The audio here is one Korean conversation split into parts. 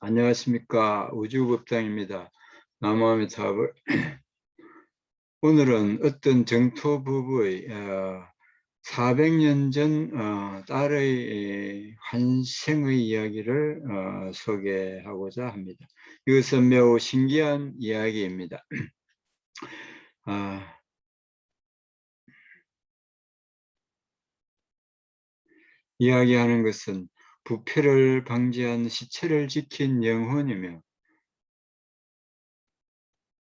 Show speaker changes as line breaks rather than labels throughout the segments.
안녕하십니까. 우주법당입니다. 남아함의 타협을 오늘은 어떤 정토 부부의 400년 전 딸의 환생의 이야기를 소개하고자 합니다. 이것은 매우 신기한 이야기입니다. 이야기하는 것은 부패를 방지한 시체를 지킨 영혼이며,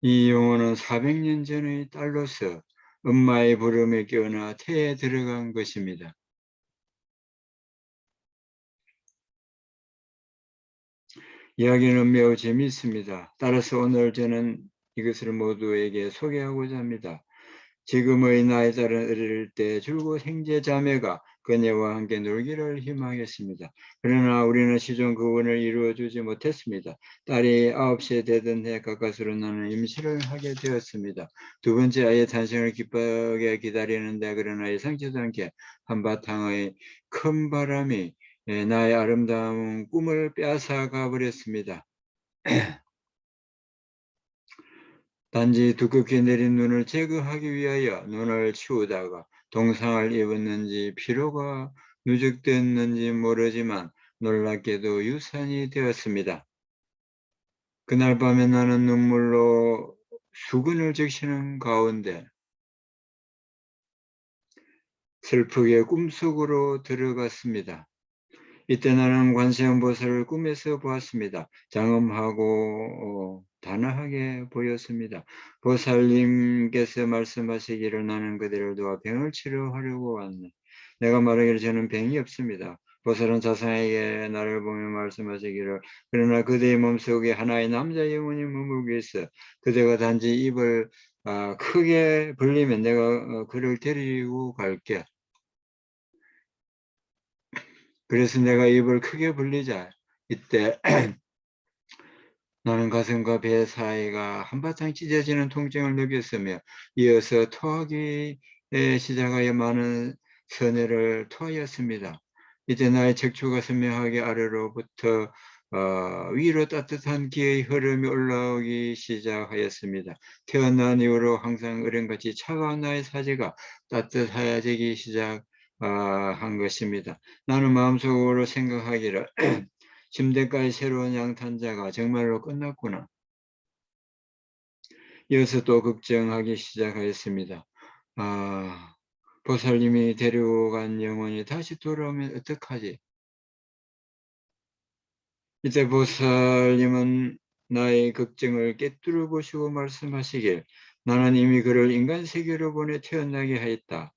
이 영혼은 400년 전의 딸로서 엄마의 부름에 깨어나 태에 들어간 것입니다. 이야기는 매우 재미있습니다. 따라서 오늘 저는 이것을 모두에게 소개하고자 합니다. 지금의 나이 딸은 어릴 때 줄곧 형제 자매가 그녀와 함께 놀기를 희망했습니다. 그러나 우리는 시종 그 원을 이루어주지 못했습니다. 딸이 9세 되던 해 가까스로 나는 임신을 하게 되었습니다. 두 번째 아이의 탄생을 기쁘게 기다리는데, 그러나 예상치도 않게 한바탕의 큰 바람이 나의 아름다운 꿈을 빼앗아가 버렸습니다. 단지 두껍게 내린 눈을 제거하기 위하여 눈을 치우다가 동상을 입었는지 피로가 누적됐는지 모르지만 놀랍게도 유산이 되었습니다. 그날 밤에 나는 눈물로 수건을 적시는 가운데 슬프게 꿈속으로 들어갔습니다. 이때 나는 관세음보살을 꿈에서 보았습니다. 장엄하고 단아하게 보였습니다. 보살님께서 말씀하시기를 나는 그대를 도와 병을 치료하려고 왔네. 내가 말하기를 저는 병이 없습니다. 보살은 자상하게 나를 보며 말씀하시기를 그러나 그대의 몸속에 하나의 남자 영혼이 머물고 있어. 그대가 단지 입을 크게 벌리면 내가 그를 데리고 갈게. 그래서 내가 입을 크게 벌리자 이때 나는 가슴과 배 사이가 한바탕 찢어지는 통증을 느꼈으며, 이어서 토하기 시작하여 많은 선해를 토하였습니다. 이제 나의 척추가 선명하게 아래로부터 위로 따뜻한 기의 흐름이 올라오기 시작하였습니다. 태어난 이후로 항상 어른같이 차가운 나의 사지가 따뜻해지기 시작한 것입니다. 나는 마음속으로 생각하기를 침대까지 새로운 양탄자가 정말로 끝났구나. 이어서 또 걱정하기 시작하였습니다. 보살님이 데리고 간 영혼이 다시 돌아오면 어떡하지? 이때 보살님은 나의 걱정을 꿰뚫어 보시고 말씀하시길 나는 이미 그를 인간 세계로 보내 태어나게 하였다.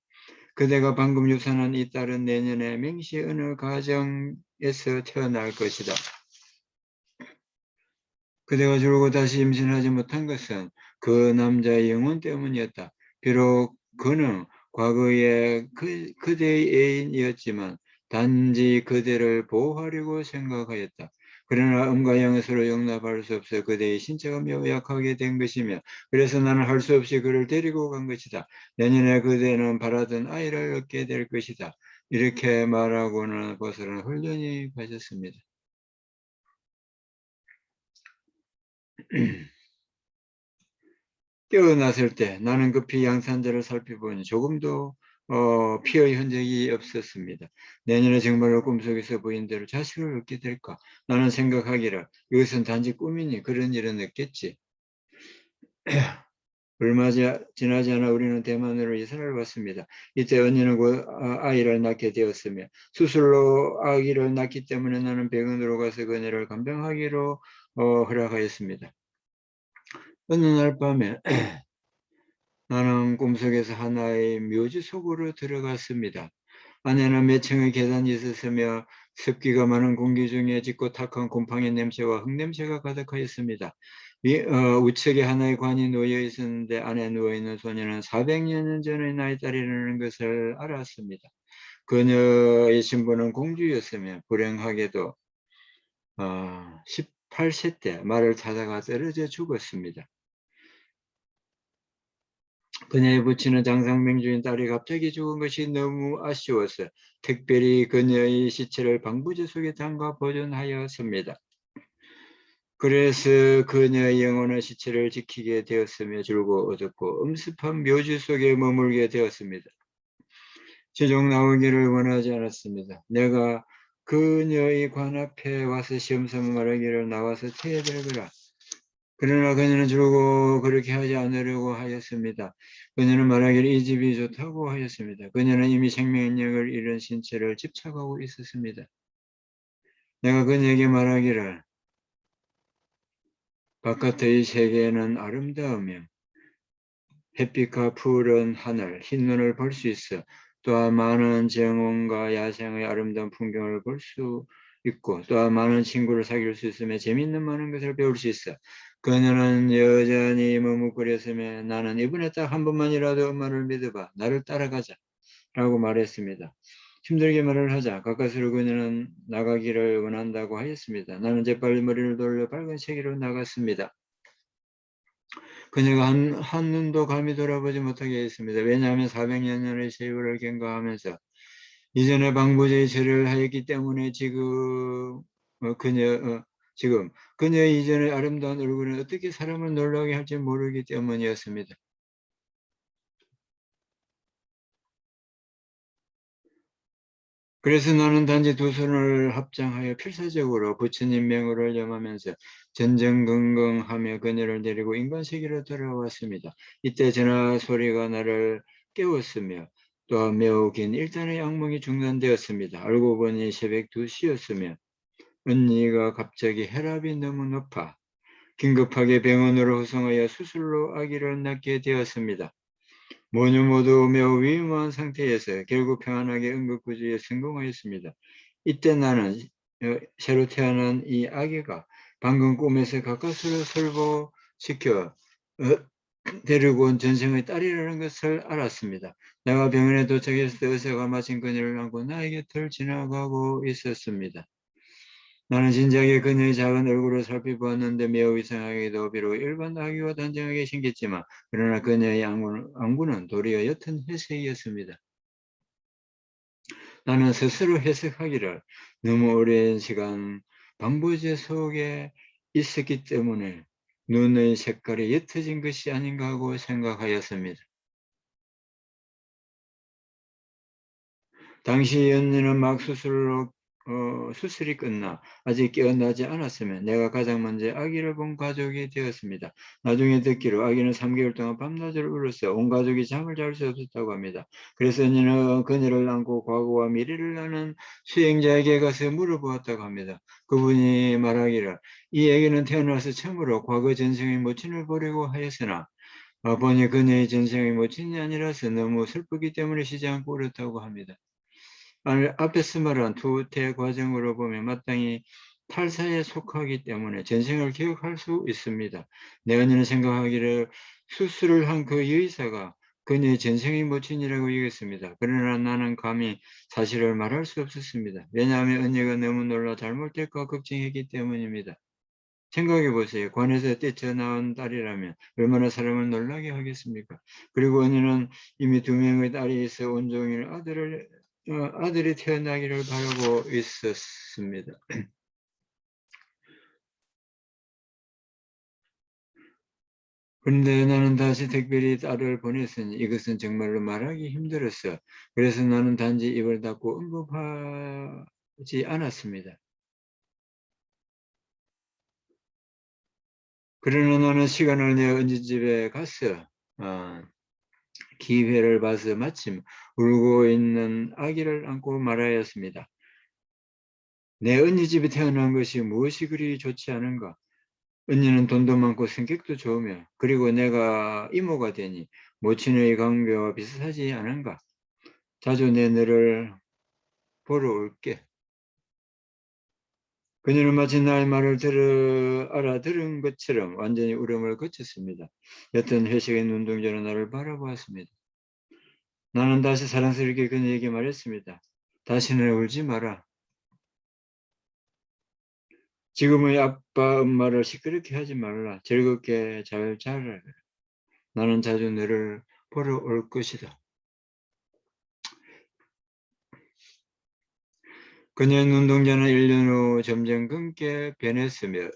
그대가 방금 유산한 이 딸은 내년에 맹시 어느 가정에서 태어날 것이다. 그대가 줄고 다시 임신하지 못한 것은 그 남자의 영혼 때문이었다. 비록 그는 과거에 그대의 애인이었지만 단지 그대를 보호하려고 생각하였다. 그러나 음과 영은 서로 용납할 수 없어 그대의 신체가 매우 약하게 된 것이며, 그래서 나는 할 수 없이 그를 데리고 간 것이다. 내년에 그대는 바라던 아이를 얻게 될 것이다. 이렇게 말하고는 보살은 홀연히 가셨습니다. 깨어났을 때 나는 급히 양산자를 살펴보니 조금도 피의 흔적이 없었습니다. 내년에 정말로 꿈속에서 보인 대로 자식을 얻게 될까? 나는 생각하기를 이것은 단지 꿈이니 그런 일은 없겠지. 얼마 지나지 않아 우리는 대만으로 이사를 왔습니다. 이때 언니는 곧 아이를 낳게 되었으며, 수술로 아기를 낳기 때문에 나는 병원으로 가서 그녀를 간병하기로 허락하였습니다. 어느 날 밤에 나는 꿈속에서 하나의 묘지 속으로 들어갔습니다. 안에는 몇 층의 계단이 있었으며 습기가 많은 공기 중에 짙고 탁한 곰팡이 냄새와 흙냄새가 가득하였습니다. 우측에 하나의 관이 놓여 있었는데 안에 누워있는 소녀는 400년 전의 나의 딸이라는 것을 알았습니다. 그녀의 신부는 공주였으며 불행하게도 18세 때 말을 타다가 떨어져 죽었습니다. 그녀의 부친은 장상명주인 딸이 갑자기 죽은 것이 너무 아쉬워서 특별히 그녀의 시체를 방부제 속에 담가 보존하였습니다. 그래서 그녀의 영혼의 시체를 지키게 되었으며 줄고 얻었고 엄습한 묘지 속에 머물게 되었습니다. 최종 나오기를 원하지 않았습니다. 내가 그녀의 관 앞에 와서 시험삼아 말하기를 나와서 퇴해들거라. 그러나 그녀는 줄고 그렇게 하지 않으려고 하였습니다. 그녀는 말하기를 이 집이 좋다고 하였습니다. 그녀는 이미 생명력을 잃은 신체를 집착하고 있었습니다. 내가 그녀에게 말하기를 바깥의 세계는 아름다우며 햇빛과 푸른 하늘, 흰눈을 볼 수 있어 또한 많은 정원과 야생의 아름다운 풍경을 볼 수 있고 또한 많은 친구를 사귈 수 있으며 재미있는 많은 것을 배울 수 있어. 그녀는 여전히 머뭇거렸으며 나는 이번에 딱 한 번만이라도 엄마를 믿어봐. 나를 따라가자 라고 말했습니다. 힘들게 말을 하자 가까스로 그녀는 나가기를 원한다고 하였습니다. 나는 재빨리 머리를 돌려 밝은 세계로 나갔습니다. 그녀가 한눈도 감히 돌아보지 못하게 했습니다. 왜냐하면 400년의 세월을 경과하면서 이전에 방부제의 죄를 하였기 때문에 지금 그녀의 이전의 아름다운 얼굴은 어떻게 사람을 놀라게 할지 모르기 때문이었습니다. 그래서 나는 단지 두 손을 합장하여 필사적으로 부처님 명으로 염하면서 전전긍긍하며 그녀를 데리고 인간 세계로 돌아왔습니다. 이때 전화 소리가 나를 깨웠으며 또 매우 긴 일단의 악몽이 중단되었습니다. 알고 보니 새벽 2시였으며 언니가 갑자기 혈압이 너무 높아 긴급하게 병원으로 후송하여 수술로 아기를 낳게 되었습니다. 모두 모두 매우 위험한 상태에서 결국 평안하게 응급구조에 성공하였습니다. 이때 나는 새로 태어난 이 아기가 방금 꿈에서 가까스로 설보시켜 데리고 온 전생의 딸이라는 것을 알았습니다. 내가 병원에 도착했을 때 의사가 마침 그녀를 안고 나의 곁을 지나가고 있었습니다. 나는 진작에 그녀의 작은 얼굴을 살펴보았는데 매우 이상하게도 비록 일반 아기와 단정하게 생겼지만 그러나 그녀의 안구는 도리어 옅은 회색이었습니다. 나는 스스로 해석하기를 너무 오랜 시간 방부제 속에 있었기 때문에 눈의 색깔이 옅어진 것이 아닌가 하고 생각하였습니다. 당시 언니는 막 수술이 끝나 아직 깨어나지 않았으면 내가 가장 먼저 아기를 본 가족이 되었습니다. 나중에 듣기로 아기는 3개월 동안 밤낮을 울었어 온 가족이 잠을 잘 수 없었다고 합니다. 그래서 언니는 그녀를 안고 과거와 미래를 아는 수행자에게 가서 물어보았다고 합니다. 그분이 말하기를 이 아기는 태어나서 처음으로 과거 전생의 모친을 보려고 하였으나 보니 그녀의 전생의 모친이 아니라서 너무 슬프기 때문에 쉬지 않고 울었다고 합니다. 앞에서 말한 투태 과정으로 보면 마땅히 탈사에 속하기 때문에 전생을 기억할 수 있습니다. 내 언니는 생각하기를 수술을 한 그 의사가 그녀의 전생의 모친이라고 여겼습니다. 그러나 나는 감히 사실을 말할 수 없었습니다. 왜냐하면 언니가 너무 놀라 잘못될까 걱정했기 때문입니다. 생각해 보세요. 관에서 떼쳐나온 딸이라면 얼마나 사람을 놀라게 하겠습니까? 그리고 언니는 이미 2명의 딸이 있어 온종일 아들이 태어나기를 바라고 있었습니다. 그런데 나는 다시 특별히 딸을 보냈으니 이것은 정말로 말하기 힘들었어. 그래서 나는 단지 입을 닫고 언급하지 않았습니다. 그러나 나는 시간을 내 언니 집에 갔어. 어, 기회를 봐서 마침 울고 있는 아기를 안고 말하였습니다. 내 언니 집에 태어난 것이 무엇이 그리 좋지 않은가? 언니는 돈도 많고 성격도 좋으며 그리고 내가 이모가 되니 모친의 강교와 비슷하지 않은가? 자주 내 너를 보러 올게. 그녀는 마치 나의 말을 알아들은 것처럼 완전히 울음을 그쳤습니다. 여튼 회식의 눈동자로 나를 바라보았습니다. 나는 다시 사랑스럽게 그녀에게 말했습니다. 다시는 울지 마라. 지금의 아빠, 엄마를 시끄럽게 하지 말라. 즐겁게 잘 자라라. 나는 자주 너를 보러 올 것이다. 그녀의 눈동자는 1년 후 점점 검게 변했으며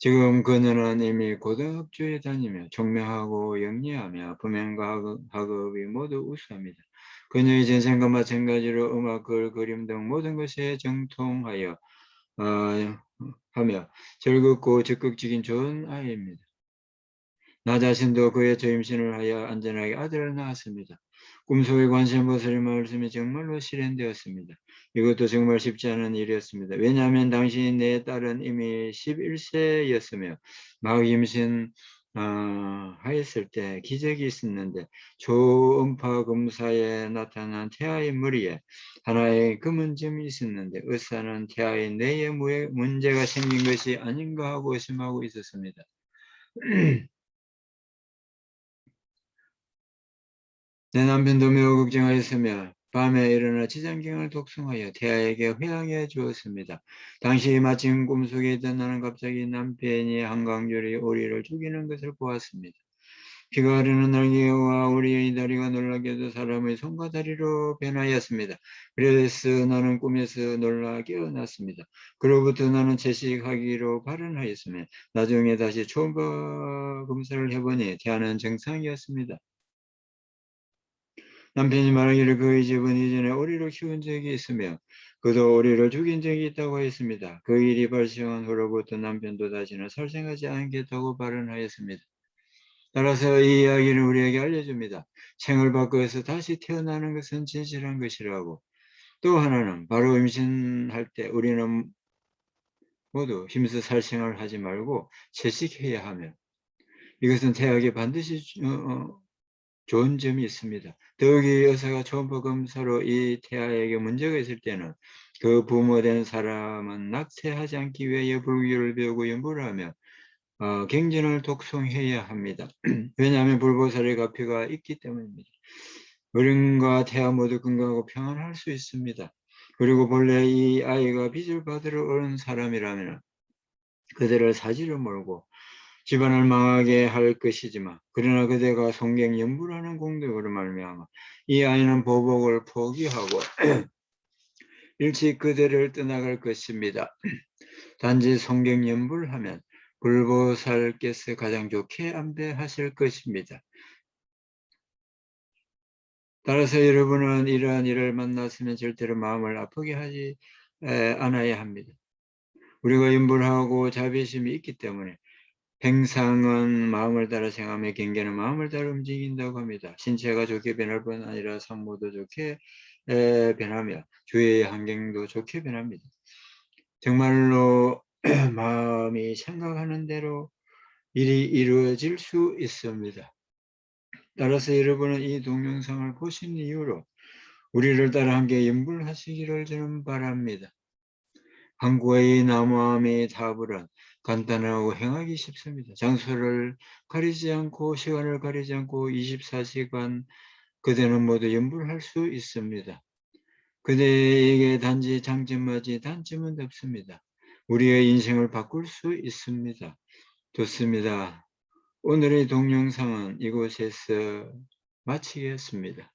지금 그녀는 이미 고등학교에 다니며 총명하고 영리하며 범행과 학업이 모두 우수합니다. 그녀의 전생과 마찬가지로 음악, 글, 그림 등 모든 것에 정통하여 하며 즐겁고 적극적인 좋은 아이입니다. 나 자신도 그의 저 임신을 하여 안전하게 아들을 낳았습니다. 꿈속에 관심 보살의 말씀이 정말로 실현되었습니다. 이것도 정말 쉽지 않은 일이었습니다. 왜냐하면 당시 내 딸은 이미 11세였으며 막 임신 하였을 때 기적이 있었는데 초음파 검사에 나타난 태아의 머리에 하나의 검은 점이 있었는데 의사는 태아의 뇌에 문제가 생긴 것이 아닌가 하고 의심하고 있었습니다. 내 남편도 매우 걱정하였으며 밤에 일어나 지장경을 독송하여 태아에게 회양해 주었습니다. 당시 마침 꿈속에 있던 나는 갑자기 남편이 한강줄이 오리를 죽이는 것을 보았습니다. 비가 흐르는 날개와 우리의 다리가 놀라게도 사람의 손과 다리로 변하였습니다. 그래서 나는 꿈에서 놀라 깨어났습니다. 그로부터 나는 채식하기로 발언하였으며 나중에 다시 초음파 검사를 해보니 태아는 정상이었습니다. 남편이 말하기를 그의 집은 이전에 오리를 키운 적이 있으며 그도 오리를 죽인 적이 있다고 했습니다. 그 일이 발생한 후로부터 남편도 다시는 살생하지 않겠다고 발언하였습니다. 따라서 이 이야기를 우리에게 알려줍니다. 생을 바꿔서 다시 태어나는 것은 진실한 것이라고. 또 하나는 바로 임신할 때 우리는 모두 힘써 살생을 하지 말고 채식해야 하며 이것은 태아에 반드시 좋은 점이 있습니다. 더욱이 의사가 초음파 검사로 이 태아에게 문제가 있을 때는 그 부모된 사람은 낙태하지 않기 위해 불교를 배우고 연구를 하며 경전을 독송해야 합니다. 왜냐하면 불보살의 가피가 있기 때문입니다. 어른과 태아 모두 건강하고 평안할 수 있습니다. 그리고 본래 이 아이가 빚을 받으러 온 사람이라면 그들을 사지로 몰고 집안을 망하게 할 것이지만 그러나 그대가 성경 연불하는 공덕으로 말미암아 이 아이는 보복을 포기하고 일찍 그대를 떠나갈 것입니다. 단지 성경 연불하면 불보살께서 가장 좋게 안배하실 것입니다. 따라서 여러분은 이러한 일을 만났으면 절대로 마음을 아프게 하지 않아야 합니다. 우리가 연불하고 자비심이 있기 때문에 행상은 마음을 따라 생하며 경계는 마음을 따라 움직인다고 합니다. 신체가 좋게 변할 뿐 아니라 상모도 좋게 변하며 주위의 환경도 좋게 변합니다. 정말로 마음이 생각하는 대로 일이 이루어질 수 있습니다. 따라서 여러분은 이 동영상을 보신 이후로 우리를 따라 함께 연불하시기를 저는 바랍니다. 한국의 나무함의 타불은 간단하고 행하기 쉽습니다. 장소를 가리지 않고 시간을 가리지 않고 24시간 그대는 모두 연불할 수 있습니다. 그대에게 단지 장점마지 단점은 없습니다. 우리의 인생을 바꿀 수 있습니다. 좋습니다. 오늘의 동영상은 이곳에서 마치겠습니다.